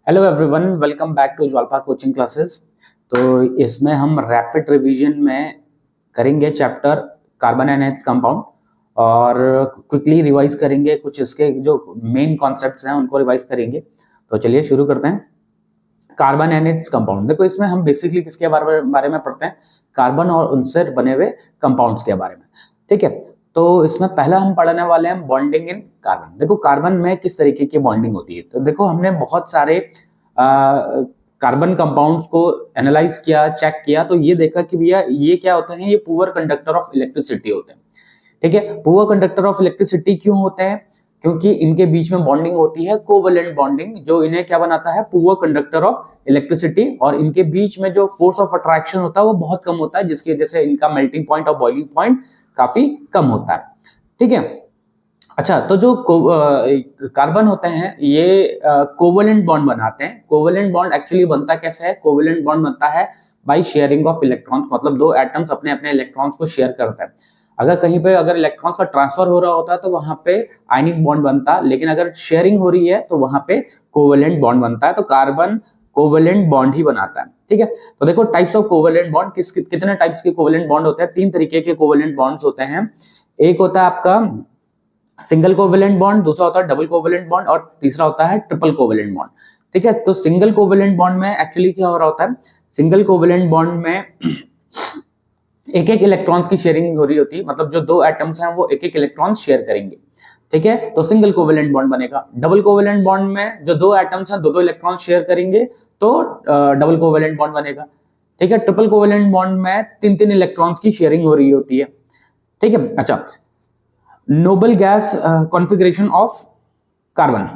Hello everyone, welcome back to Jwalpa coaching classes. तो इसमें हम रैपिड रिवीजन में करेंगे चैप्टर कार्बन एनएच कंपाउंड और क्विकली रिवाइज करेंगे। कुछ इसके जो मेन कॉन्सेप्ट्स हैं उनको रिवाइज करेंगे। तो चलिए शुरू करते हैं। कार्बन एनएच कंपाउंड, देखो इसमें हम बेसिकली किसके बारे में पढ़ते हैं? कार्बन और उनसे बने हुए कंपाउंड्स के बारे में। ठीक है, तो इसमें पहला हम पढ़ने वाले हैं बॉन्डिंग इन कार्बन। देखो कार्बन में किस तरीके की बॉन्डिंग होती है। तो देखो हमने बहुत सारे कार्बन कंपाउंड्स को एनालाइज किया, चेक किया, तो ये देखा कि भैया ये क्या होते हैं, ये पुअर कंडक्टर ऑफ इलेक्ट्रिसिटी होते हैं। ठीक है, पुअर कंडक्टर ऑफ इलेक्ट्रिसिटी क्यों होते हैं? क्योंकि इनके बीच में बॉन्डिंग होती है कोवेलेंट बॉन्डिंग, जो इन्हें क्या बनाता है, पुअर कंडक्टर ऑफ इलेक्ट्रिसिटी। और इनके बीच में जो फोर्स ऑफ अट्रैक्शन होता है वो बहुत कम होता है, जिसकी वजह से इनका मेल्टिंग पॉइंट और बॉइलिंग पॉइंट काफी कम होता है। ठीक है, अच्छा, तो जो कार्बन होते हैं ये कोवेलेंट बॉन्ड बनाते हैं। कोवेलेंट बॉन्ड एक्चुअली बनता कैसे है? कोवेलेंट बॉन्ड बनता है बाय शेयरिंग ऑफ इलेक्ट्रॉन्स, मतलब दो एटम्स अपने अपने इलेक्ट्रॉन्स को शेयर करते हैं। अगर कहीं पे अगर इलेक्ट्रॉन्स का ट्रांसफर हो रहा होता है तो वहां पे आयनिक बॉन्ड बनता, लेकिन अगर शेयरिंग हो रही है तो वहां पे कोवेलेंट बॉन्ड बनता है। तो कार्बन कोवेलेंट बॉन्ड ही बनाता है। ठीक है, तो देखो टाइप्स ऑफ कोवेलेंट बॉन्ड, कितने टाइप्स के कोवेलेंट बॉन्ड होते हैं? तीन तरीके के कोवेलेंट बॉन्ड्स होते हैं। एक होता है आपका सिंगल कोवेलेंट बॉन्ड, दूसरा होता है डबल कोवेलेंट बॉन्ड और तीसरा होता है ट्रिपल कोवेलेंट बॉन्ड। ठीक है, तो सिंगल कोवेलेंट बॉन्ड में एक्चुअली क्या हो रहा होता है? सिंगल कोवेलेंट बॉन्ड में एक एक इलेक्ट्रॉन्स की शेयरिंग हो रही होती है, मतलब जो दो एटम्स हैं वो एक एक इलेक्ट्रॉन शेयर करेंगे। ठीक है, तो सिंगल कोवेलेंट बॉन्ड बनेगा। डबल कोवेलेंट बॉन्ड में जो दो एटम्स हैं दो दो इलेक्ट्रॉन शेयर करेंगे तो डबल कोवेलेंट बॉन्ड बनेगा। ठीक है, ट्रिपल कोवेलेंट बॉन्ड में तीन तीन इलेक्ट्रॉन्स की शेयरिंग हो रही होती है। ठीक है, अच्छा, noble gas configuration of carbon.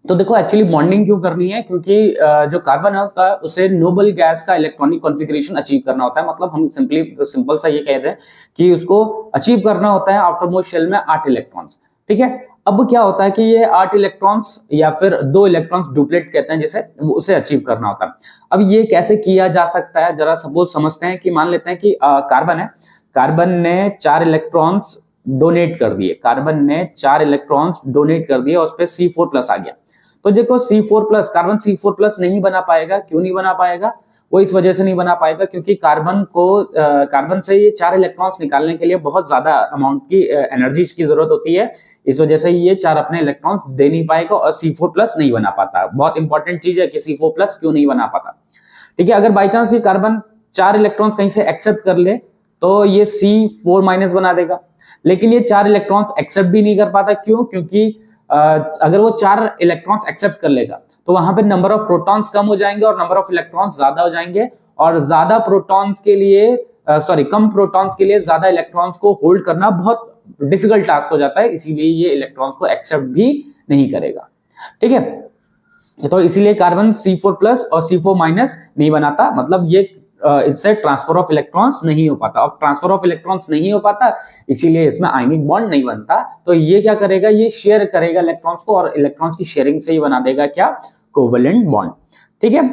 तो देखो एक्चुअली बॉन्डिंग क्यों करनी है? क्योंकि जो कार्बन होता है उसे नोबल गैस का इलेक्ट्रॉनिक कॉन्फ़िगरेशन अचीव करना होता है। मतलब हम सिंपल सा ये कहते हैं कि उसको अचीव करना होता है आउटरमोस्ट शेल में 8 इलेक्ट्रॉन्स। ठीक है, अब क्या होता है कि ये 8 इलेक्ट्रॉन्स या फिर 2 इलेक्ट्रॉन्स डुप्लेट कहते हैं जिसे, उसे अचीव करना होता है। अब ये कैसे किया जा सकता है, जरा सपोज समझते हैं कि मान लेते हैं कि कार्बन है, कार्बन ने 4 इलेक्ट्रॉन्स डोनेट कर दिए, कार्बन ने 4 इलेक्ट्रॉन्स डोनेट कर दिए और उस पर C4+ आ गया। तो देखो C4+, कार्बन C4+ नहीं बना पाएगा। क्यों नहीं बना पाएगा? वो इस वजह से नहीं बना पाएगा क्योंकि कार्बन से ये 4 इलेक्ट्रॉन्स निकालने के लिए बहुत ज्यादा अमाउंट की एनर्जी की जरूरत होती है। इस वजह से ये 4 अपने इलेक्ट्रॉन्स दे नहीं पाएगा और C4+ नहीं बना पाता। बहुत इंपॉर्टेंट चीज है कि C4+ क्यों नहीं बना पाता। ठीक है, अगर बाई चांस ये कार्बन 4 इलेक्ट्रॉन्स कहीं से एक्सेप्ट कर ले तो ये C4- बना देगा, लेकिन ये 4 इलेक्ट्रॉन्स एक्सेप्ट भी नहीं कर पाता। क्यों? क्योंकि अगर वो 4 इलेक्ट्रॉन्स एक्सेप्ट कर लेगा तो वहां पे नंबर ऑफ प्रोटॉन्स कम हो जाएंगे और नंबर ऑफ इलेक्ट्रॉन्स ज्यादा हो जाएंगे, और ज्यादा प्रोटॉन्स के लिए कम प्रोटॉन्स के लिए ज्यादा इलेक्ट्रॉन्स को होल्ड करना बहुत डिफिकल्ट टास्क हो जाता है, इसीलिए ये इलेक्ट्रॉन्स को एक्सेप्ट भी नहीं करेगा। ठीक है, तो इसीलिए कार्बन C4+ और C4- नहीं बनाता, मतलब ये इससे ट्रांसफर ऑफ इलेक्ट्रॉन्स नहीं हो पाता। अब ट्रांसफर ऑफ इलेक्ट्रॉन्स नहीं हो पाता, इसीलिए इसमें आयनिक बॉन्ड नहीं बनता। तो ये क्या करेगा? ये शेयर करेगा इलेक्ट्रॉन्स को और इलेक्ट्रॉन्स की शेयरिंग से ही बना देगा क्या? Covalent bond. ठीक है,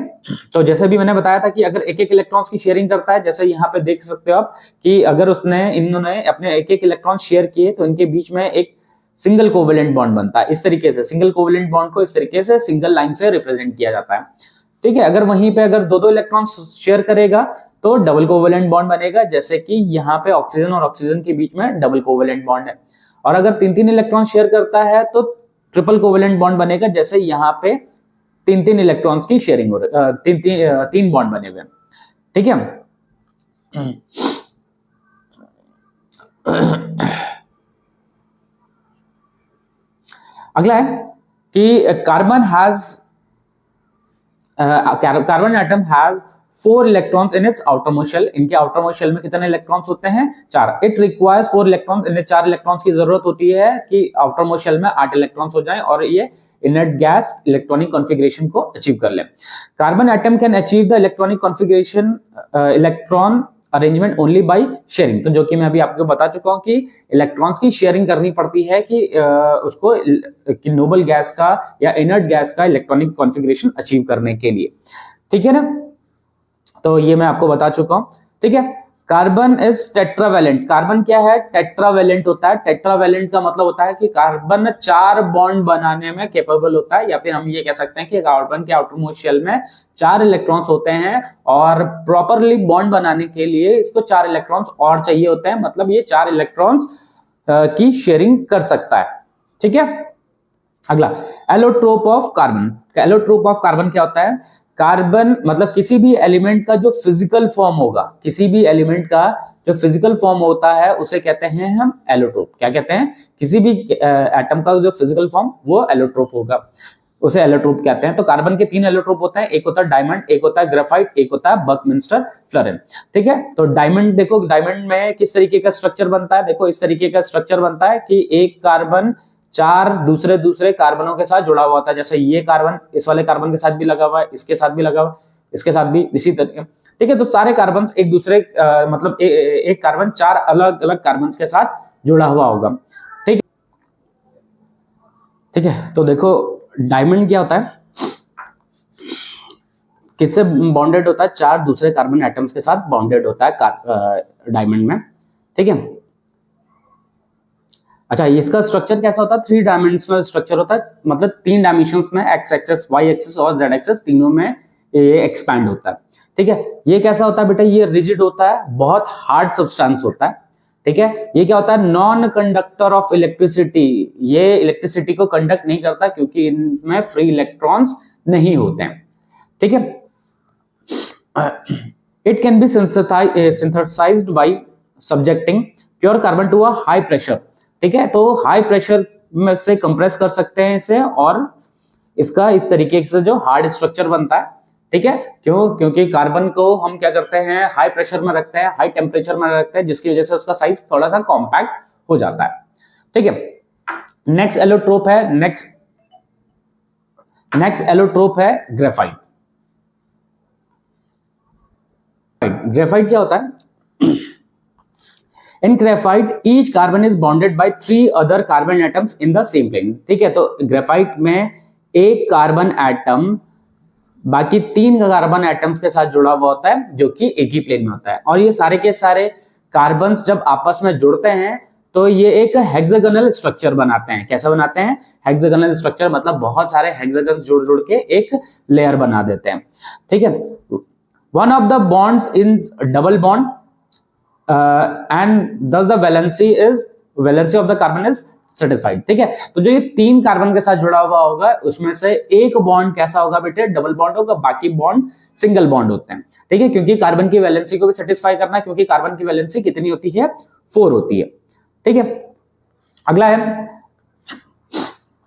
तो जैसे भी मैंने बताया था कि अगर एक एक इलेक्ट्रॉन्स की शेयरिंग करता है, जैसे यहाँ पे देख सकते हो आप कि अगर इन्होंने अपने एक एक इलेक्ट्रॉन शेयर किए तो इनके बीच में एक सिंगल कोवेलेंट बॉन्ड बनता है। इस तरीके से सिंगल कोवेलेंट बॉन्ड को इस तरीके से सिंगल लाइन से रिप्रेजेंट किया जाता है। ठीक है, अगर वहीं पे अगर दो दो इलेक्ट्रॉन्स शेयर करेगा तो डबल कोवेलेंट बॉन्ड बनेगा, जैसे कि यहाँ पे ऑक्सीजन और ऑक्सीजन के बीच में डबल कोवेलेंट बॉन्ड है। और अगर तीन तीन इलेक्ट्रॉन शेयर करता है तो ट्रिपल कोवेलेंट बॉन्ड बनेगा, जैसे यहाँ पे तीन तीन इलेक्ट्रॉन्स की शेयरिंग हो रही, तीन बॉन्ड बने हुए। ठीक है, अगला है कि carbon atom has 4 electrons in its outermost shell. इनके आउटरमोस्ट शेल में कितने इलेक्ट्रॉन्स होते हैं? 4। इट रिक्वायर्स 4 इलेक्ट्रॉन्स, इन्हें 4 इलेक्ट्रॉन्स की जरूरत होती है कि आउटरमोस्ट शेल में 8 इलेक्ट्रॉन्स हो जाएं और ये इनर्ट गैस इलेक्ट्रॉनिक कॉन्फ़िगरेशन को अचीव कर ले। Carbon atom can achieve the electronic configuration electron arrangement only by sharing. तो जो कि मैं अभी आपको बता चुका हूं कि इलेक्ट्रॉन्स की शेयरिंग करनी पड़ती है कि उसको कि नोबल गैस का या इनर्ट गैस का इलेक्ट्रॉनिक कॉन्फ़िगरेशन अचीव करने के लिए। ठीक है ना, तो ये मैं आपको बता चुका हूं। ठीक है, कार्बन इज टेट्रावेलेंट। कार्बन क्या है? टेट्रावेलेंट होता है। टेट्रावेलेंट का मतलब होता है कि कार्बन 4 बॉन्ड बनाने में कैपेबल होता है, या फिर हम ये कह सकते हैं कि कार्बन के आउटर मोस्ट शेल में 4 इलेक्ट्रॉन्स होते हैं और प्रॉपरली बॉन्ड बनाने के लिए इसको 4 इलेक्ट्रॉन्स और चाहिए होते हैं, मतलब ये 4 इलेक्ट्रॉन्स की शेयरिंग कर सकता है। ठीक है, अगला allotrope of carbon. Allotrope of carbon क्या होता है? कार्बन मतलब किसी भी एलिमेंट का जो फिजिकल फॉर्म होगा, किसी भी एलिमेंट का जो फिजिकल फॉर्म होता है उसे कहते हैं हम एलोट्रोप। क्या कहते हैं? किसी भी एटम का जो फिजिकल फॉर्म वो एलोट्रोप होगा, उसे एलोट्रोप कहते हैं। तो कार्बन के 3 एलोट्रोप होते हैं, एक होता है डायमंड, एक होता है ग्रेफाइट, एक होता है बकमिंस्टर फ्लोरीन। ठीक है, तो डायमंड देखो, डायमंड में किस तरीके का स्ट्रक्चर बनता है? देखो इस तरीके का स्ट्रक्चर बनता है कि एक कार्बन 4 दूसरे दूसरे कार्बनों के साथ जुड़ा हुआ होता है। जैसे ये कार्बन इस वाले कार्बन के साथ भी लगा हुआ है, इसके साथ भी लगा हुआ है, इसके साथ भी इसी तरीके। ठीक है, तो सारे कार्बन एक दूसरे मतलब एक कार्बन 4 अलग अलग कार्बन के साथ जुड़ा हुआ होगा। ठीक है, ठीक है, तो देखो डायमंड क्या होता है? किससे बॉन्डेड होता है? 4 दूसरे कार्बन एटम्स के साथ बॉन्डेड होता है डायमंड में। ठीक है, अच्छा इसका स्ट्रक्चर कैसा होता है? 3 डायमेंशनल स्ट्रक्चर होता है, मतलब 3 डायमेंशंस में, एक्स एक्सेस, वाई एक्सेस और जेड एक्सेस तीनों में ये एक्सपैंड होता है। ठीक है, ये कैसा होता है बेटा? ये रिजिड होता है, बहुत हार्ड सब्सटेंस होता है। ठीक है, ये क्या होता है? Non conductor of electricity. ये इलेक्ट्रिसिटी को कंडक्ट नहीं करता क्योंकि इनमें फ्री इलेक्ट्रॉन्स नहीं होते हैं। ठीक है, it can be synthesised by subjecting pure carbon to a high pressure. ठीक है, तो हाई प्रेशर में से कंप्रेस कर सकते हैं इसे, और इसका इस तरीके से जो हार्ड स्ट्रक्चर बनता है। ठीक है, क्यों? क्योंकि कार्बन को हम क्या करते हैं? हाई प्रेशर में रखते हैं, हाई टेम्परेचर में रखते हैं, जिसकी वजह से उसका साइज थोड़ा सा कॉम्पैक्ट हो जाता है। ठीक है, नेक्स्ट एलोट्रोप है, नेक्स्ट एलोट्रोप है ग्रेफाइट। ग्रेफाइट क्या होता है? In graphite, each carbon is bonded by 3 other carbon atoms in the same plane. ठीक है, तो ग्रेफाइट में एक कार्बन एटम बाकी 3 कार्बन एटम्स के साथ जुड़ा हुआ होता है, जो कि एक ही प्लेन में होता है। और ये सारे के सारे कार्बन्स जब आपस में जुड़ते हैं तो ये एक हेक्सागोनल स्ट्रक्चर बनाते हैं। कैसा बनाते हैं? हेक्सागोनल स्ट्रक्चर, मतलब बहुत सारे हेक्सागन्स जुड़ जुड़ के एक लेयर बना देते हैं। ठीक है, one of the bonds in double bond and thus the valency of the carbon is satisfied। ठीक है, तो जो ये 3 कार्बन के साथ जुड़ा हुआ होगा उसमें से एक बॉन्ड कैसा होगा बेटे? डबल बॉन्ड होगा, बाकी बॉन्ड सिंगल बॉन्ड होते हैं। ठीक है, क्योंकि कार्बन की वैलेंसी को भी सेटिस्फाई करना है, क्योंकि कार्बन की वैलेंसी कितनी होती है? 4 होती है। ठीक है, अगला है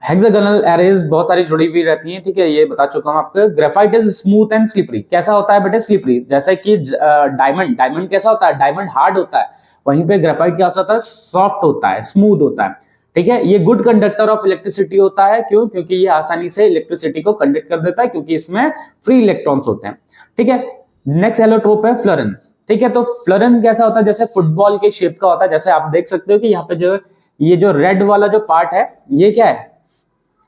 हेक्सागोनल एरेज, बहुत सारी जुड़ी हुई रहती हैं। ठीक है, ये बता चुका हूं आपको। Graphite is smooth and slippery. कैसा होता है बेटे? स्लिपरी। जैसे कि डायमंड कैसा होता है? डायमंड हार्ड होता है, वहीं पे ग्रेफाइट क्या होता है? सॉफ्ट होता है, स्मूथ होता है। ठीक है, ये गुड कंडक्टर ऑफ इलेक्ट्रिसिटी होता है। क्यों? क्योंकि ये आसानी से इलेक्ट्रिसिटी को कंडक्ट कर देता है, क्योंकि इसमें फ्री इलेक्ट्रॉन्स होते हैं। ठीक है, नेक्स्ट एलोट्रोप है फ्लोरीन। ठीक है, तो फ्लोरीन कैसा होता है? जैसे फुटबॉल के शेप का होता है। जैसे आप देख सकते हो कि यहाँ पे जो रेड वाला जो पार्ट है, ये क्या है?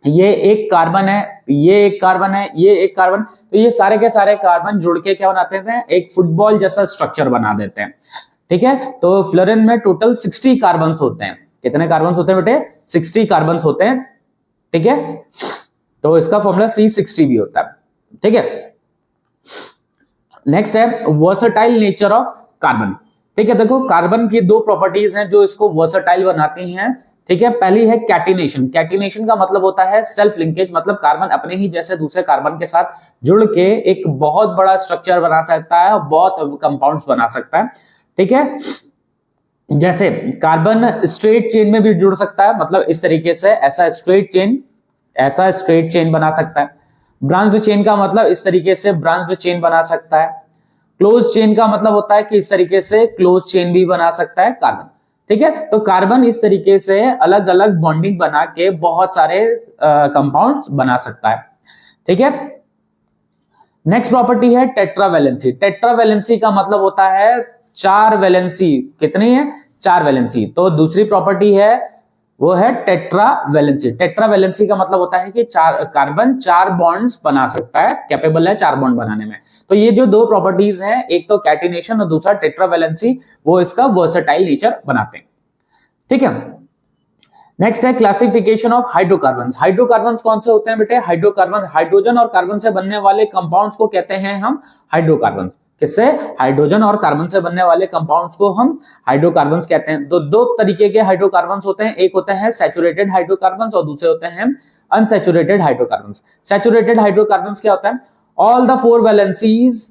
ये एक कार्बन है, ये एक कार्बन है, ये एक कार्बन। तो ये सारे के सारे कार्बन जुड़ के क्या बनाते हैं? एक फुटबॉल जैसा स्ट्रक्चर बना देते हैं। ठीक है, तो फ्लोरीन में टोटल 60 कार्बन होते हैं। कितने कार्बन होते हैं बेटे? 60 कार्बन होते हैं। ठीक है, तो इसका फॉर्मूला C60 भी होता है। ठीक है, नेक्स्ट है वर्सेटाइल नेचर ऑफ कार्बन। ठीक है, देखो कार्बन की 2 प्रॉपर्टीज हैं जो इसको वर्सेटाइल बनाती हैं। ठीक है, पहली है कैटिनेशन। कैटिनेशन का मतलब होता है सेल्फ लिंकेज, मतलब कार्बन अपने ही जैसे दूसरे कार्बन के साथ जुड़ के एक बहुत बड़ा स्ट्रक्चर बना सकता है और बहुत कंपाउंड्स बना सकता है। ठीक है, जैसे कार्बन स्ट्रेट चेन में भी जुड़ सकता है, मतलब इस तरीके से ऐसा स्ट्रेट चेन बना सकता है। ब्रांच्ड चेन का मतलब इस तरीके से ब्रांच्ड चेन बना सकता है। क्लोज चेन का मतलब होता है कि इस तरीके से क्लोज चेन भी बना सकता है कार्बन। ठीक है, तो कार्बन इस तरीके से अलग अलग बॉन्डिंग बना के बहुत सारे कंपाउंड्स बना सकता है। ठीक है, नेक्स्ट प्रॉपर्टी है टेट्रावैलेंसी। टेट्रावैलेंसी का मतलब होता है 4 वैलेंसी। कितनी है? 4 वैलेंसी। तो दूसरी प्रॉपर्टी है वो है टेट्रावैलेंसी। टेट्रावैलेंसी का मतलब होता है कि कार्बन 4 बॉन्ड्स बना सकता है, कैपेबल है 4 बॉन्ड बनाने में। तो ये जो दो प्रॉपर्टीज हैं, एक तो कैटिनेशन और दूसरा टेट्रावैलेंसी, वो इसका वर्सेटाइल नेचर बनाते हैं। ठीक है, नेक्स्ट है क्लासिफिकेशन ऑफ हाइड्रोकार्बन्स। हाइड्रोकार्बन्स कौन से होते हैं बेटे? हाइड्रोकार्बन हाइड्रोजन और कार्बन से बनने वाले कंपाउंड्स को कहते हैं हम हाइड्रोकार्बन्स। किससे? हाइड्रोजन और कार्बन से बनने वाले कंपाउंड्स को हम हाइड्रोकार्बन्स कहते हैं। तो दो तरीके के हाइड्रोकार्बन्स होते हैं, एक होते हैं सैचुरेटेड हाइड्रोकार्बन्स और दूसरे होते हैं अनसैचुरेटेड हाइड्रोकार्बन्स। सैचुरेटेड हाइड्रोकार्बन्स क्या होता है? All the 4 valencies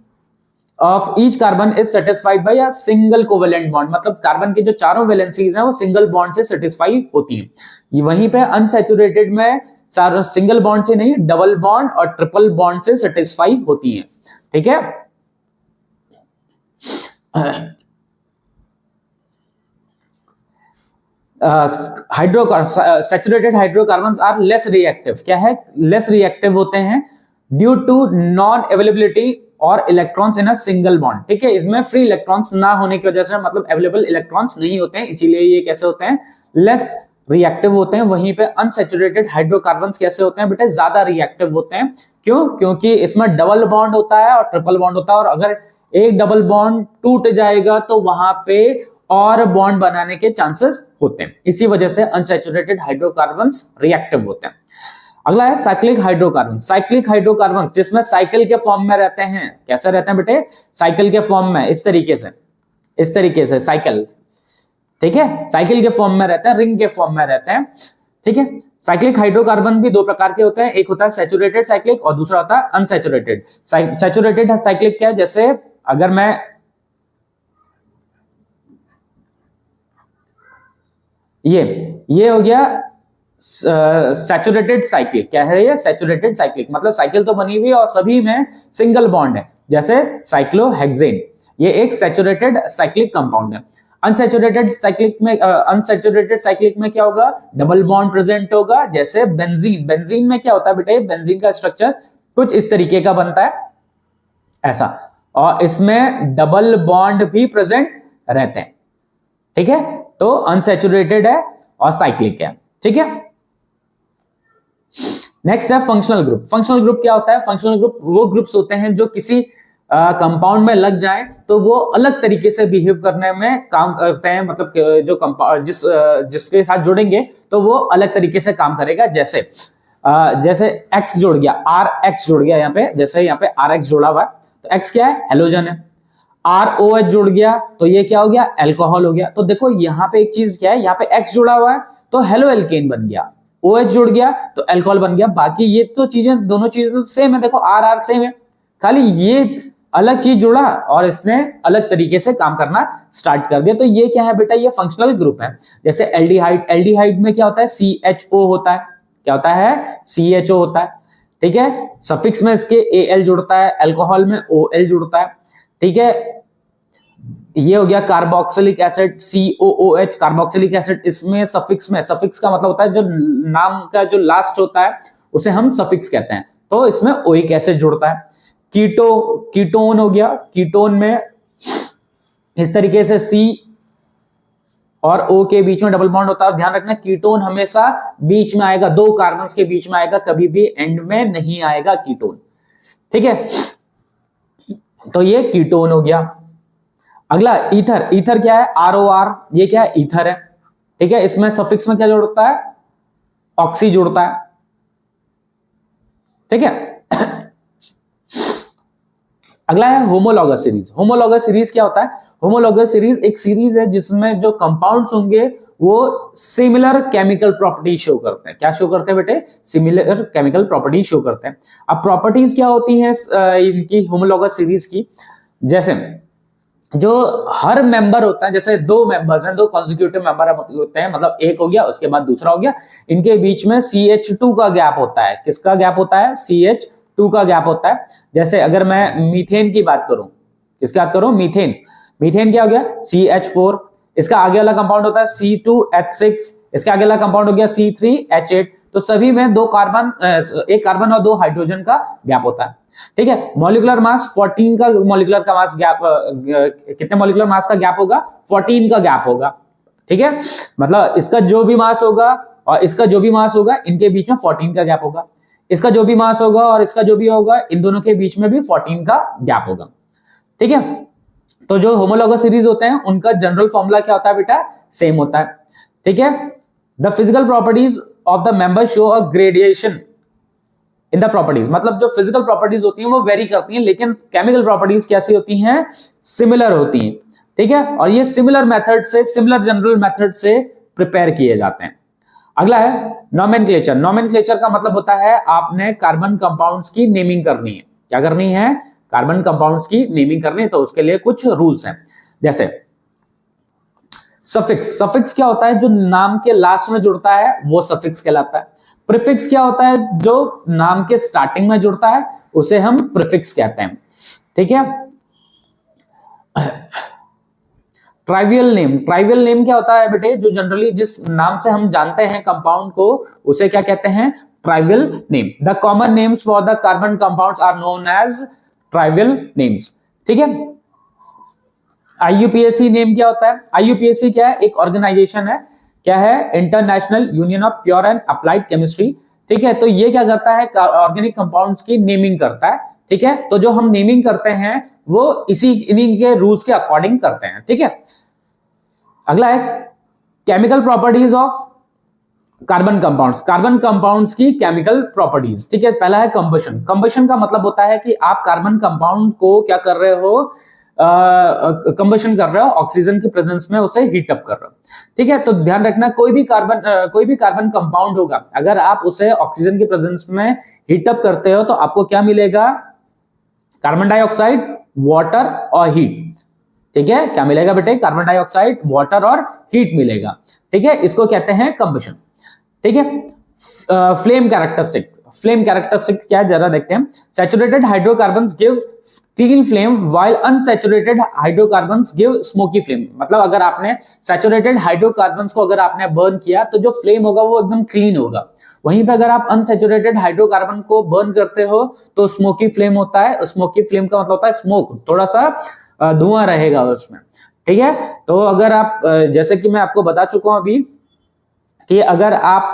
of each carbon is satisfied by a single covalent bond. मतलब कार्बन की जो चारों वैलेंसीज हैं वो सिंगल बॉन्ड से सेटिस्फाई होती हैं। वहीं पे अनसैचुरेटेड में सिंगल बॉन्ड से नहीं, डबल बॉन्ड और ट्रिपल बॉन्ड से सेटिस्फाई होती हैं। ठीक है, saturated hydrocarbons are less reactive. क्या है? लेस रिएक्टिव होते हैं ड्यू टू नॉन अवेलेबिलिटी और electrons in a single bond. ठीक है, इसमें फ्री इलेक्ट्रॉन्स ना होने की वजह से, मतलब अवेलेबल इलेक्ट्रॉन्स नहीं होते हैं, इसीलिए ये कैसे होते हैं? लेस रिएक्टिव होते हैं। वहीं पे अनसैचुरेटेड हाइड्रोकार्बन्स कैसे होते हैं बेटे? ज्यादा रिएक्टिव होते हैं। क्यों? क्योंकि इसमें डबल बॉन्ड होता है और ट्रिपल बॉन्ड होता है, और अगर एक डबल बॉन्ड टूट जाएगा तो वहां पे और बॉन्ड बनाने के चांसेस होते हैं। इसी वजह से अनसैचुरेटेड हाइड्रोकार्बन्स रिएक्टिव होते हैं। अगला है साइक्लिक हाइड्रोकार्बन। साइक्लिक हाइड्रोकार्बन जिसमें साइकिल के फॉर्म में रहते हैं। कैसे रहते हैं बेटे? साइकिल के फॉर्म में, इस तरीके से साइकिल। ठीक है, साइकिल के फॉर्म में रहते हैं, रिंग के फॉर्म में रहते हैं। ठीक है, साइक्लिक हाइड्रोकार्बन भी दो प्रकार के होते हैं, एक होता है सैचुरेटेड साइक्लिक और दूसरा होता है अनसैचुरेटेड। सैचुरेटेड साइक्लिक क्या है? जैसे अगर मैं ये हो गया सैचुरेटेड साइक्लिक। क्या है ये? Saturated cyclic. मतलब साइकिल तो बनी हुई और सभी में सिंगल बॉन्ड है, जैसे साइक्लोहेक्सेन, ये एक सैचुरेटेड साइक्लिक कंपाउंड है। अनसैचुरेटेड साइक्लिक में क्या होगा? डबल बॉन्ड प्रेजेंट होगा, जैसे बेंजीन। बेंजीन में क्या होता है बेटे? बेंजीन का स्ट्रक्चर कुछ इस तरीके का बनता है, ऐसा, और इसमें डबल बॉन्ड भी प्रेजेंट रहते हैं। ठीक है, तो अनसैचुरेटेड है और साइक्लिक है। ठीक है, नेक्स्ट है फंक्शनल ग्रुप। फंक्शनल ग्रुप क्या होता है? फंक्शनल ग्रुप वो ग्रुप्स होते हैं जो किसी कंपाउंड में लग जाएं तो वो अलग तरीके से बिहेव करने में काम करते हैं। मतलब जो कंपाउंड जिसके साथ जुड़ेंगे तो वो अलग तरीके से काम करेगा। जैसे एक्स जुड़ गया, आर एक्स जुड़ गया यहाँ पे, जैसे यहाँ पे आर एक्स जुड़ा हुआ है तो एक्स क्या है? हेलोजन है। आर ओ एच जुड़ गया तो ये क्या हो गया? अल्कोहल हो गया। तो देखो यहाँ पे एक चीज क्या है, यहाँ पे एक्स जुड़ा हुआ है तो हेलो एल्केन बन गया, OH जुड़ गया तो अल्कोहल बन गया। बाकी ये तो चीजें, दोनों चीजें सेम है, देखो आर आर सेम है, खाली ये अलग चीज जुड़ा और इसने अलग तरीके से काम करना स्टार्ट कर दिया। तो ये क्या है बेटा? ये फंक्शनल ग्रुप है। जैसे एल्डिहाइड, एल्डिहाइड में क्या होता है? CHO होता है। क्या होता है? CHO होता है। ठीक है, सफिक्स में इसके Al जुड़ता है, अल्कोहल में OL जुड़ता है। ठीक है, ये हो गया carboxylic acid, COOH, carboxylic acid. इसमें सफिक्स में, सफिक्स का मतलब होता है जो नाम का जो लास्ट होता है उसे हम सफिक्स कहते हैं। तो इसमें ओइक एसिड जुड़ता है। कीटोन हो गया, कीटोन में इस तरीके से C और O के बीच में डबल बॉन्ड होता है। ध्यान रखना, कीटोन हमेशा बीच में आएगा, दो कार्बन्स के बीच में आएगा, कभी भी एंड में नहीं आएगा कीटोन। ठीक है, तो ये कीटोन हो गया। अगला ईथर। ईथर क्या है? ROR, ये क्या है? ईथर है। ठीक है, इसमें सफिक्स में क्या जुड़ता है? ऑक्सी जुड़ता है। ठीक है, अगला है होमोलॉगस सीरीज। होमोलॉगस सीरीज क्या होता है? होमोलॉगस सीरीज एक सीरीज है जिसमें जो कंपाउंड्स होंगे वो सिमिलर केमिकल प्रॉपर्टी शो करते हैं। क्या शो करते हैं बेटे? सिमिलर केमिकल प्रॉपर्टी शो करते हैं। अब प्रॉपर्टीज क्या होती हैं इनकी होमोलॉगस सीरीज की? जैसे जो हर मेंबर होता है, जैसे दो मेंबर्स हैं, दो कॉन्जिक्यूटिव मेंबर होते हैं, मतलब एक हो गया उसके बाद दूसरा हो गया, इनके बीच में CH2 का गैप होता है। किसका गैप होता है? CH2 का गैप होता है। जैसे अगर मैं मीथेन की बात करूं, किसकी बात करूं? मीथेन। मीथेन क्या हो गया? CH4। इसका आगे वाला कंपाउंड होता है C2H6। इसका आगे वाला कंपाउंड हो गया C3H8। तो सभी में दो कार्बन, एक कार्बन और दो हाइड्रोजन का गैप होता है। ठीक है, मॉलिक्यूलर मास 14 का मॉलिक्यूलर का मास गैप, कितने मॉलिक्यूलर मास का गैप होगा? 14 का गैप होगा। ठीक है, मतलब इसका जो भी मास होगा और इसका जो भी मास होगा, इनके बीच में 14 का गैप होगा, इसका जो भी मास होगा और इसका जो भी होगा, इन दोनों के बीच में भी 14 का गैप होगा। ठीक है, तो जो होमोलॉगस सीरीज होते हैं उनका जनरल फॉर्मूला क्या होता है बेटा, सेम होता है। ठीक है, the physical properties of the member show a gradation in the properties, मतलब जो फिजिकल प्रॉपर्टीज होती हैं वो वेरी करती हैं, लेकिन केमिकल प्रॉपर्टीज कैसी होती हैं, सिमिलर होती हैं। ठीक है, और ये सिमिलर मेथड से, सिमिलर जनरल मेथड से प्रिपेयर किए जाते हैं। अगला है नोमेनक्लेचर। नोमेनक्लेचर का मतलब होता है आपने कार्बन कंपाउंड्स की नेमिंग करनी है। क्या करनी है, कार्बन कंपाउंड्स की नेमिंग करनी है, तो उसके लिए कुछ रूल्स हैं। जैसे सफिक्स, सफिक्स क्या होता है, जो नाम के लास्ट में जुड़ता है वो सफिक्स कहलाता है। प्रीफिक्स क्या होता है, जो नाम के स्टार्टिंग में जुड़ता है उसे हम प्रीफिक्स कहते हैं। ठीक है, ट्राइवियल नेम, ट्राइवियल नेम क्या होता है बेटे, जो जनरली जिस नाम से हम जानते हैं कंपाउंड को उसे क्या कहते हैं, trivial name. The common names for the carbon compounds are known as trivial names. ठीक है, आईयूपीएसी नेम क्या होता है, आईयूपीएसी क्या है, एक ऑर्गेनाइजेशन है, क्या है, international union of pure and applied chemistry. ठीक है, तो ये क्या करता है, ऑर्गेनिक कंपाउंड्स की नेमिंग करता है। ठीक है, तो जो हम नेमिंग करते हैं वो इन्हीं के रूल्स के अकॉर्डिंग करते हैं। ठीक है, अगला है chemical properties of carbon compounds, carbon compounds की केमिकल प्रॉपर्टीज। ठीक है, पहला है कंबशन। कंबशन का मतलब होता है कि आप कार्बन कंपाउंड को क्या कर रहे हो, कंबशन कर रहे हो, ऑक्सीजन की प्रेजेंस में उसे हीट अप कर रहे हो। ठीक है, तो ध्यान रखना कोई भी कार्बन कंपाउंड होगा, अगर आप उसे ऑक्सीजन की प्रेजेंस में हीट अप करते हो तो आपको क्या मिलेगा, कार्बन डाइऑक्साइड, वाटर और हीट। ठीक है, क्या मिलेगा बेटे, कार्बन डाइऑक्साइड, वाटर और हीट मिलेगा। ठीक है, इसको कहते हैं कंबशन। ठीक है, फ्लेम कैरेक्टरिस्टिक, फ्लेम कैरेक्टरिस्टिक क्या है जरा देखते हैं। Saturated hydrocarbons give clean flame while unsaturated hydrocarbons give smoky flame, मतलब अगर आपने सैचुरेटेड हाइड्रोकार्बन्स को अगर आपने बर्न किया तो जो फ्लेम होगा वो एकदम क्लीन होगा। वहीं पे अगर आप अनसैचुरेटेड हाइड्रोकार्बन को बर्न करते हो तो स्मोकी फ्लेम होता है। स्मोकी फ्लेम का मतलब होता है स्मोक, थोड़ा सा धुआं रहेगा उसमें। ठीक है, तो अगर आप जैसे कि मैं आपको बता चुका हूं अभी कि अगर आप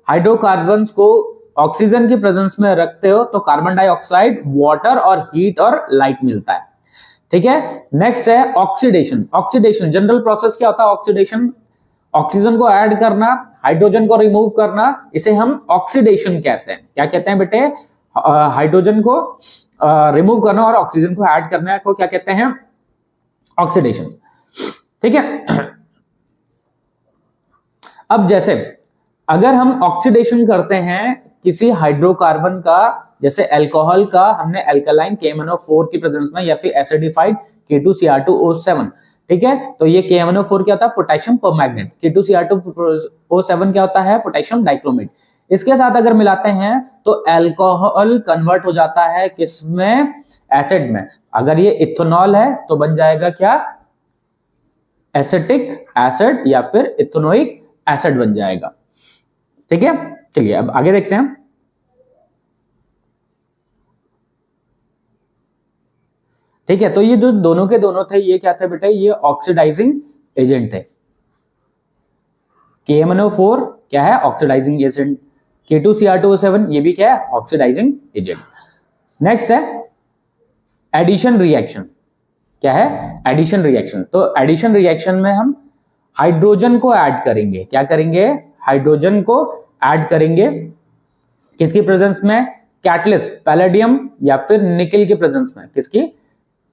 हाइड्रोकार्बन्स को ऑक्सीजन की प्रेजेंस में रखते हो तो कार्बन डाइऑक्साइड, वाटर और हीट और लाइट मिलता है। ठीक है, नेक्स्ट है ऑक्सीडेशन। ऑक्सीडेशन जनरल प्रोसेस क्या होता है, ऑक्सीडेशन, ऑक्सीजन को ऐड करना, हाइड्रोजन को रिमूव करना, इसे हम ऑक्सीडेशन कहते हैं। क्या कहते हैं बेटे, हाइड्रोजन को रिमूव करना और ऑक्सीजन को ऐड करना को क्या कहते हैं, ऑक्सीडेशन। ठीक है, अब जैसे अगर हम ऑक्सीडेशन करते हैं किसी हाइड्रोकार्बन का, जैसे अल्कोहल का, हमने अल्कलाइन KMnO4 की प्रेजेंस में या फिर एसिडिफाइड K2Cr2O7। ठीक है, तो ये KMnO4 क्या होता है, पोटेशियम परमैंगनेट, K2Cr2O7 क्या होता है, पोटेशियम डाइक्रोमेट। इसके साथ अगर मिलाते हैं तो अल्कोहल कन्वर्ट हो जाता है किसमें, एसिड में। अगर ये इथेनॉल है तो बन जाएगा क्या, एसिटिक एसिड या फिर इथेनोइक एसिड बन जाएगा। ठीक है, चलिए अब आगे देखते हैं। ठीक है, तो ये जो दोनों के दोनों थे ये क्या थे बेटा, ये ऑक्सीडाइजिंग एजेंट थे। KMnO4 क्या है, ऑक्सीडाइजिंग एजेंट। K2Cr2O7 ये भी क्या है, ऑक्सीडाइजिंग एजेंट। नेक्स्ट है एडिशन रिएक्शन। क्या है, एडिशन रिएक्शन। तो एडिशन रिएक्शन में हम हाइड्रोजन को ऐड करेंगे। क्या करेंगे, हाइड्रोजन को ऐड करेंगे किसकी प्रेजेंस में, कैटलिस्ट पैलेडियम या फिर निकल के प्रेजेंस में। किसकी,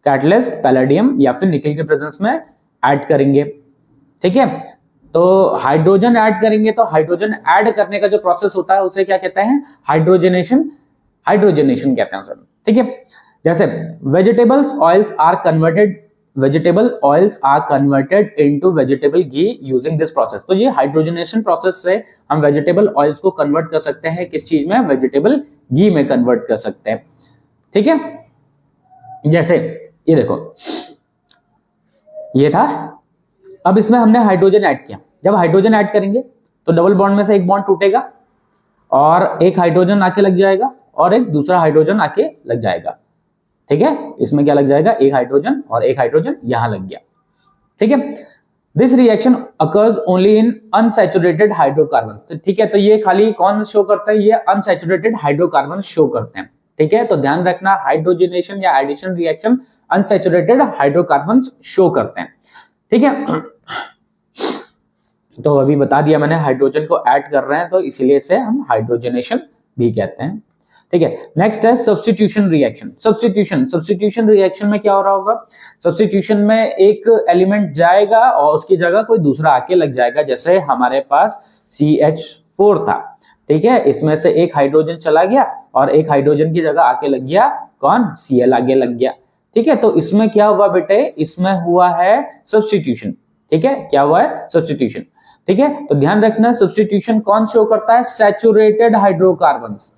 कैटलिस्ट पैलेडियम या फिर निकल के प्रेजेंस में ऐड करेंगे। ठीक है, तो हाइड्रोजन ऐड करेंगे, तो हाइड्रोजन ऐड करने का जो प्रोसेस होता है उसे क्या कहते हैं, हाइड्रोजनेशन, हाइड्रोजनेशन कहते हैं सर। ठीक है, जैसे vegetables oils are converted, vegetable oils are converted into vegetable ghee using this process. तो ये हाइड्रोजनेशन प्रोसेस से हम वेजिटेबल ऑयल्स को कन्वर्ट कर सकते हैं किस चीज में, वेजिटेबल घी में कन्वर्ट कर सकते हैं। ठीक है, जैसे ये देखो ये था, अब इसमें हमने हाइड्रोजन ऐड किया। जब हाइड्रोजन ऐड करेंगे तो डबल बॉन्ड में से एक बॉन्ड टूटेगा और एक हाइड्रोजन आके लग जाएगा और एक दूसरा हाइड्रोजन आके लग जाएगा। ठीक है, इसमें क्या लग जाएगा, एक हाइड्रोजन और एक हाइड्रोजन यहां लग गया। ठीक है, this reaction occurs only in unsaturated hydrocarbon. तो ठीक है, तो ये खाली कौन शो करता है, ये अनसैचुरेटेड हाइड्रोकार्बन शो करते हैं। ठीक है, तो ध्यान रखना हाइड्रोजनेशन या addition reaction unsaturated hydrocarbon show करते हैं। ठीक है, तो अभी बता दिया मैंने हाइड्रोजन को ऐड कर रहे हैं तो इसीलिए इसे हम हाइड्रोजनेशन भी कहते हैं। ठीक है, नेक्स्ट है सब्स्टिट्यूशन रिएक्शन। सब्स्टिट्यूशन रिएक्शन में क्या हो रहा होगा, सब्स्टिट्यूशन में एक एलिमेंट जाएगा और उसकी जगह कोई दूसरा आके लग जाएगा। जैसे हमारे पास CH4 था, ठीक है, इसमें से एक हाइड्रोजन चला गया और एक हाइड्रोजन की जगह आके लग गया कौन, Cl आगे लग गया। ठीक है, तो इसमें क्या हुआ बेटे, इसमें हुआ है सब्स्टिट्यूशन। ठीक है, क्या हुआ है, सब्स्टिट्यूशन। ठीक है, तो ध्यान रखना सब्स्टिट्यूशन कौन शो करता है, सैचुरेटेड हाइड्रोकार्बन्स।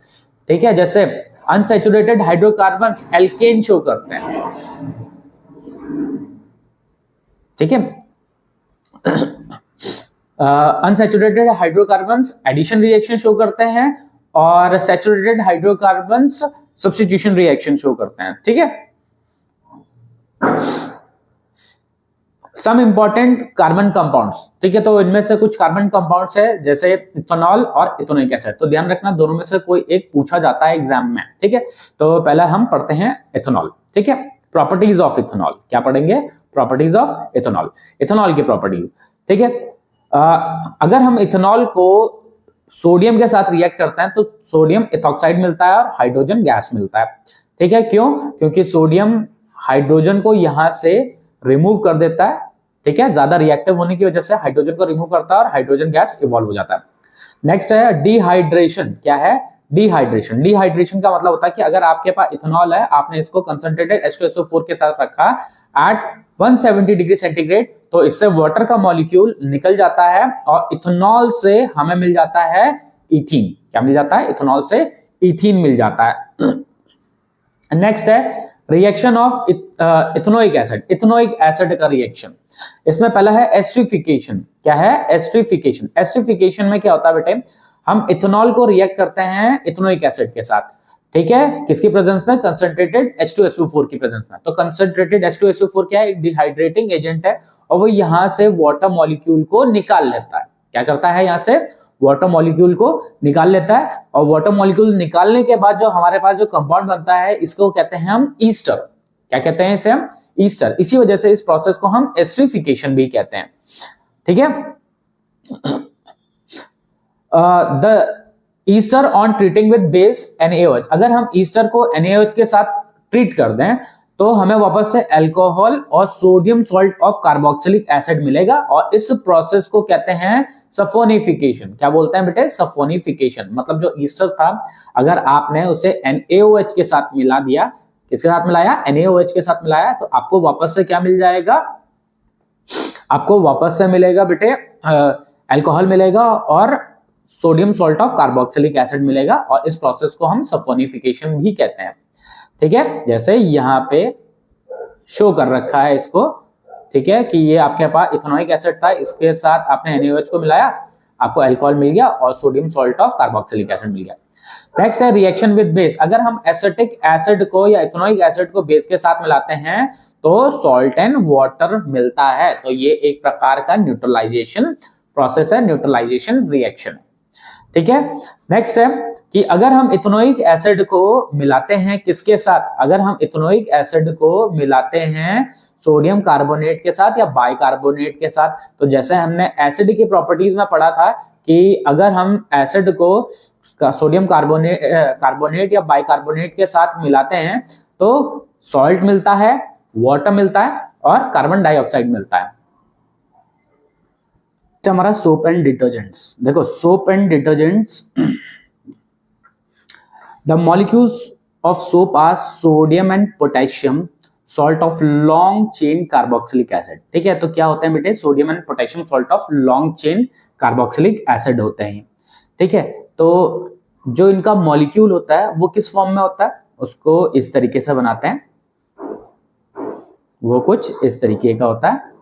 ठीक है, जैसे अनसैचुरेटेड हाइड्रोकार्बन्स एल्केन शो करते हैं। ठीक है, unsaturated hydrocarbons addition reaction show करते हैं और saturated hydrocarbons substitution reaction show करते हैं। ठीक है, सम इंपॉर्टेंट कार्बन कंपाउंड्स। ठीक है, तो इनमें से कुछ कार्बन कंपाउंड्स है जैसे इथेनॉल और इथेनोइक एसिड। तो ध्यान रखना दोनों में से कोई एक पूछा जाता है एग्जाम में। ठीक है, तो पहला हम पढ़ते हैं इथेनॉल। ठीक है, प्रॉपर्टीज ऑफ इथेनॉल, क्या पढ़ेंगे, प्रॉपर्टीज ऑफ इथेनॉल, इथेनॉल की प्रॉपर्टीज। ठीक है, अगर हम इथेनॉल को सोडियम के साथ रिएक्ट करते हैं तो सोडियम इथॉक्साइड मिलता है और हाइड्रोजन गैस मिलता है। ठीक है, क्यों, क्योंकि सोडियम हाइड्रोजन को यहां से रिमूव कर देता है। ठीक है, ज्यादा रिएक्टिव होने की वजह से हाइड्रोजन को रिमूव करता है और हाइड्रोजन गैस इवॉल्व हो जाता है। नेक्स्ट है डिहाइड्रेशन। क्या है, डिहाइड्रेशन। डिहाइड्रेशन का मतलब होता है कि अगर आपके पास इथेनॉल है, आपने इसको कंसंट्रेटेड H2SO4 के साथ रखा एट 170 डिग्री सेंटीग्रेड, तो इससे वाटर का मॉलिक्यूल निकल जाता है और इथेनॉल से हमें मिल जाता है इथीन। क्या मिल जाता है, इथेनॉल से इथीन मिल जाता है। नेक्स्ट है reaction of ethanoic acid. Ethanoic acid का रिएक्शन, इसमें पहला है एस्टरिफिकेशन। क्या है, एस्टरिफिकेशन। एस्टरिफिकेशन में क्या होता है बेटे, हम इथेनॉल को रिएक्ट करते हैं इथेनोइक एसिड के साथ। ठीक है, किसकी प्रेजेंस में, कंसंट्रेटेड H2SO4 की प्रेजेंस में। तो कंसंट्रेटेड H2SO4 क्या है, एक डिहाइड्रेटिंग एजेंट है और वो यहां से वाटर मॉलिक्यूल को निकाल लेता है। क्या करता है, यहां से वाटर मॉलिक्यूल को निकाल लेता है और वाटर मॉलिक्यूल निकालने के बाद जो हमारे पास जो कंपाउंड बनता है इसको कहते हैं हम ईस्टर। क्या कहते हैं इसे हम, ईस्टर। इसी वजह से इस प्रोसेस को हम एस्टरिफिकेशन भी कहते हैं। ठीक है, the Easter on treating with base NaOH। अगर हम ईस्टर को NaOH के साथ ट्रीट कर दें तो हमें वापस से अल्कोहल और sodium salt of carboxylic acid मिलेगा और इस प्रोसेस को कहते हैं सफोनिफिकेशन। क्या बोलते हैं बेटे, सफोनिफिकेशन। मतलब जो ईस्टर था अगर आपने उसे NaOH के साथ मिला दिया, किसके साथ मिलाया, NaOH के साथ मिलाया, तो आपको वापस से क्या मिल जाएगा, आपको वापस से मिलेगा बेटे अल्कोहल मिलेगा और sodium salt of carboxylic acid मिलेगा और इस प्रोसेस को हम सफोनिफिकेशन भी कहते हैं। ठीक है, जैसे यहाँ पे शो कर रखा है इसको। ठीक है, कि ये आपके पास इथेनोइक एसिड था, इसके साथ आपने NaOH को मिलाया, आपको अल्कोहल मिल गया और sodium salt of carboxylic acid मिल गया। नेक्स्ट है रिएक्शन विद बेस। अगर हम एसिटिक एसिड को या इथेनोइक एसिड को बेस के साथ मिलाते हैं तो सॉल्ट एंड वाटर मिलता है। तो ये एक प्रकार का न्यूट्रलाइजेशन प्रोसेस है, न्यूट्रलाइजेशन रिएक्शन। ठीक है, नेक्स्ट है कि अगर हम इथेनोइक एसिड को मिलाते हैं किसके साथ, अगर हम इथेनोइक एसिड को मिलाते हैं सोडियम कार्बोनेट के साथ या बाइकार्बोनेट के साथ, तो जैसे हमने एसिड की प्रॉपर्टीज में पढ़ा था कि अगर हम एसिड को सोडियम कार्बोनेट या बाइकार्बोनेट के साथ मिलाते हैं तो सॉल्ट मिलता है, वाटर मिलता है और कार्बन डाइऑक्साइड मिलता है। हमारा सोप एंड डिटर्जेंट्स। देखो soap and detergents, the molecules of soap are sodium and potassium salt of long chain carboxylic acid. ठीक है, तो क्या होते हैं बेटे, sodium and potassium salt of long chain carboxylic acid होते हैं। ठीक है, तो जो इनका मॉलिक्यूल होता है वो किस फॉर्म में होता है, उसको इस तरीके से बनाते हैं, वो कुछ इस तरीके का होता है।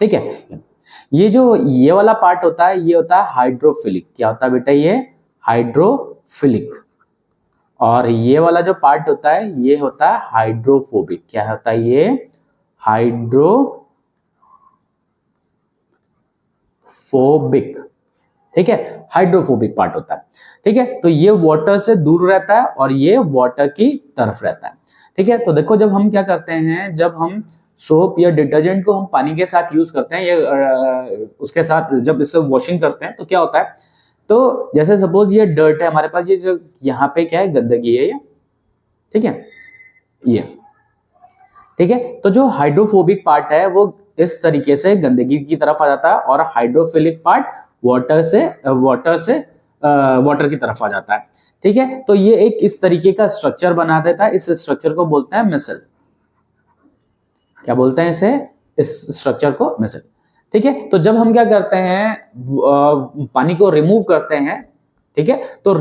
ठीक है, ये जो ये वाला पार्ट होता है ये होता है हाइड्रोफिलिक। क्या होता है बेटा, ये हाइड्रोफिलिक। और ये वाला जो पार्ट होता है ये होता है हाइड्रोफोबिक। क्या होता है ये, हाइड्रोफोबिक। हाइड्रोफोबिक, ठीक है, हाइड्रोफोबिक पार्ट होता है, ठीक है। तो ये वाटर से दूर रहता है और ये वाटर की तरफ रहता है, ठीक है। तो देखो जब हम क्या करते हैं, जब हम सोप या डिटर्जेंट को हम पानी के साथ यूज करते हैं, ये उसके साथ जब इससे वॉशिंग करते हैं तो क्या होता है, तो जैसे सपोज ये डर्ट है हमारे पास, ये जो यहाँ पे क्या है, गंदगी है ये, ठीक है, ये, ठीक है। तो जो हाइड्रोफोबिक पार्ट है वो इस तरीके से गंदगी की तरफ आ जाता है और हाइड्रोफिलिक पार्ट वाटर की तरफ आ जाता है, ठीक है। तो ये एक इस तरीके का स्ट्रक्चर बना देता है, इस स्ट्रक्चर को बोलते हैं मिसल। क्या बोलते हैं इसे, इस स्ट्रक्चर को मिसल, ठीक है। तो जब हम क्या करते हैं, पानी को रिमूव करते हैं, ठीक है, तो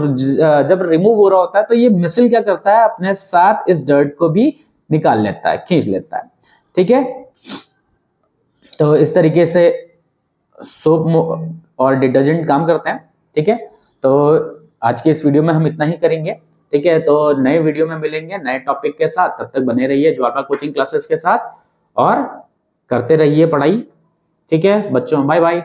जब रिमूव हो रहा होता है तो ये मिसल क्या करता है, अपने साथ इस डर्ट को भी निकाल लेता है, खींच लेता है, ठीक है। तो इस तरीके से सोप और डिटर्जेंट काम करते हैं, ठीक है। तो आज के इस वीडियो में हम इतना ही करेंगे, ठीक है। तो नए वीडियो में मिलेंगे नए टॉपिक के साथ, तब तक बने रहिए ज्वाला कोचिंग क्लासेस के साथ और करते रहिए पढ़ाई, ठीक है बच्चों, बाय बाय।